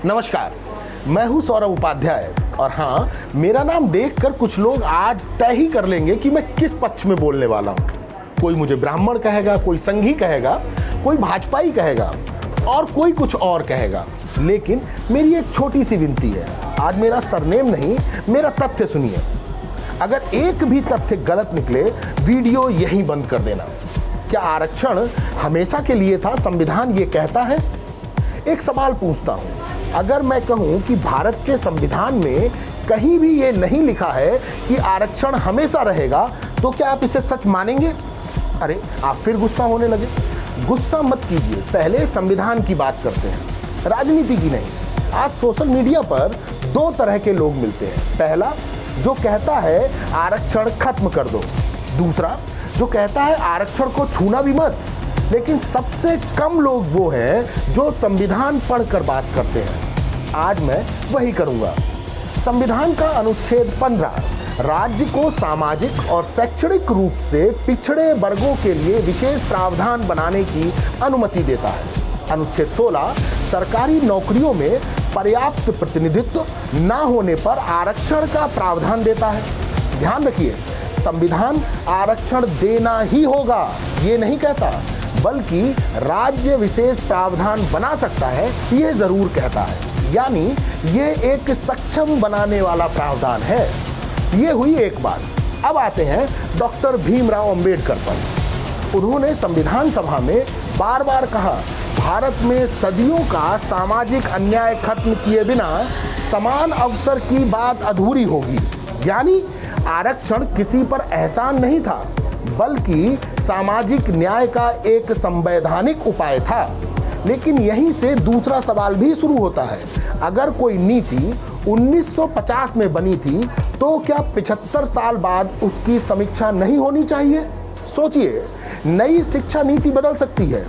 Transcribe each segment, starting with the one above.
नमस्कार, मैं हूं सौरभ उपाध्याय और हाँ, मेरा नाम देखकर कुछ लोग आज तय ही कर लेंगे कि मैं किस पक्ष में बोलने वाला हूं। कोई मुझे ब्राह्मण कहेगा, कोई संघी कहेगा, कोई भाजपाई कहेगा और कोई कुछ और कहेगा। लेकिन मेरी एक छोटी सी विनती है, आज मेरा सरनेम नहीं, मेरा तथ्य सुनिए। अगर एक भी तथ्य गलत निकले, वीडियो यहीं बंद कर देना। क्या आरक्षण हमेशा के लिए था? संविधान ये कहता है। एक सवाल पूछता हूं, अगर मैं कहूं कि भारत के संविधान में कहीं भी ये नहीं लिखा है कि आरक्षण हमेशा रहेगा, तो क्या आप इसे सच मानेंगे? अरे, आप फिर गुस्सा होने लगे। गुस्सा मत कीजिए, पहले संविधान की बात करते हैं, राजनीति की नहीं। आज सोशल मीडिया पर दो तरह के लोग मिलते हैं। पहला, जो कहता है आरक्षण खत्म कर दो। दूसरा, जो कहता है आरक्षण को छूना भी मत। लेकिन सबसे कम लोग वो हैं जो संविधान पढ़कर बात करते हैं। आज मैं वही करूंगा। संविधान का अनुच्छेद 15 राज्य को सामाजिक और शैक्षणिक रूप से पिछड़े वर्गों के लिए विशेष प्रावधान बनाने की अनुमति देता है। अनुच्छेद 16 सरकारी नौकरियों में पर्याप्त प्रतिनिधित्व न होने पर आरक्षण का प्रावधान देता है। ध्यान रखिए, संविधान आरक्षण देना ही होगा ये नहीं कहता, बल्कि राज्य विशेष प्रावधान बना सकता है ये जरूर कहता है। यानी ये एक सक्षम बनाने वाला प्रावधान है। ये हुई एक बात। अब आते हैं डॉक्टर भीमराव अंबेडकर पर। उन्होंने संविधान सभा में बार बार कहा, भारत में सदियों का सामाजिक अन्याय खत्म किए बिना समान अवसर की बात अधूरी होगी। यानी आरक्षण किसी पर एहसान नहीं था, बल्कि सामाजिक न्याय का एक संवैधानिक उपाय था। लेकिन यहीं से दूसरा सवाल भी शुरू होता है। अगर कोई नीति 1950 में बनी थी, तो क्या 75 साल बाद उसकी समीक्षा नहीं होनी चाहिए? सोचिए, नई शिक्षा नीति बदल सकती है,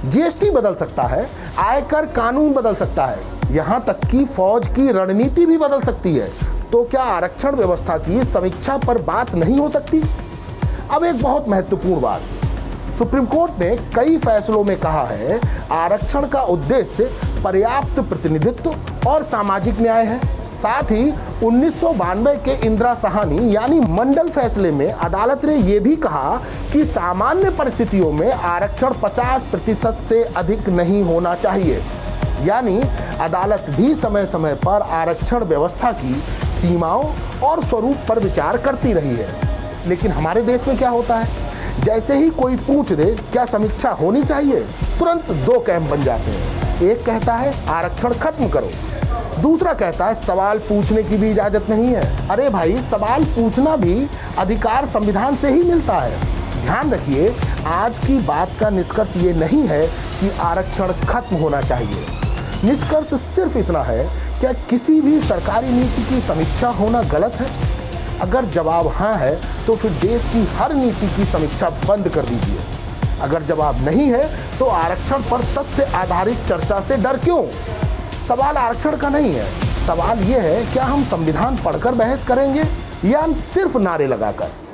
जीएसटी बदल सकता है, आयकर कानून बदल सकता है, यहाँ तक कि फौज की रणनीति भी बदल सकती है। तो क्या आरक्षण व्यवस्था की समीक्षा पर बात नहीं हो सकती? अब एक बहुत महत्वपूर्ण बात, सुप्रीम कोर्ट ने कई फैसलों में कहा है आरक्षण का उद्देश्य पर्याप्त प्रतिनिधित्व और सामाजिक न्याय है। साथ ही 1992 के इंदिरा साहनी यानी मंडल फैसले में अदालत ने यह भी कहा कि सामान्य परिस्थितियों में आरक्षण 50% से अधिक नहीं होना चाहिए। यानी अदालत भी समय समय पर आरक्षण व्यवस्था की सीमाओं और स्वरूप पर विचार करती रही है। लेकिन हमारे देश में क्या होता है, जैसे ही कोई पूछ दे क्या समीक्षा होनी चाहिए, तुरंत दो कैंप बन जाते हैं। एक कहता है आरक्षण खत्म करो, दूसरा कहता है सवाल पूछने की भी इजाजत नहीं है। अरे भाई, सवाल पूछना भी अधिकार संविधान से ही मिलता है। ध्यान रखिए, आज की बात का निष्कर्ष ये नहीं है कि आरक्षण खत्म होना चाहिए। निष्कर्ष सिर्फ इतना है, क्या किसी भी सरकारी नीति की समीक्षा होना गलत है? अगर जवाब हाँ है, तो फिर देश की हर नीति की समीक्षा बंद कर दीजिए। अगर जवाब नहीं है, तो आरक्षण पर तथ्य आधारित चर्चा से डर क्यों? सवाल आरक्षण का नहीं है, सवाल यह है क्या हम संविधान पढ़कर बहस करेंगे या सिर्फ नारे लगाकर।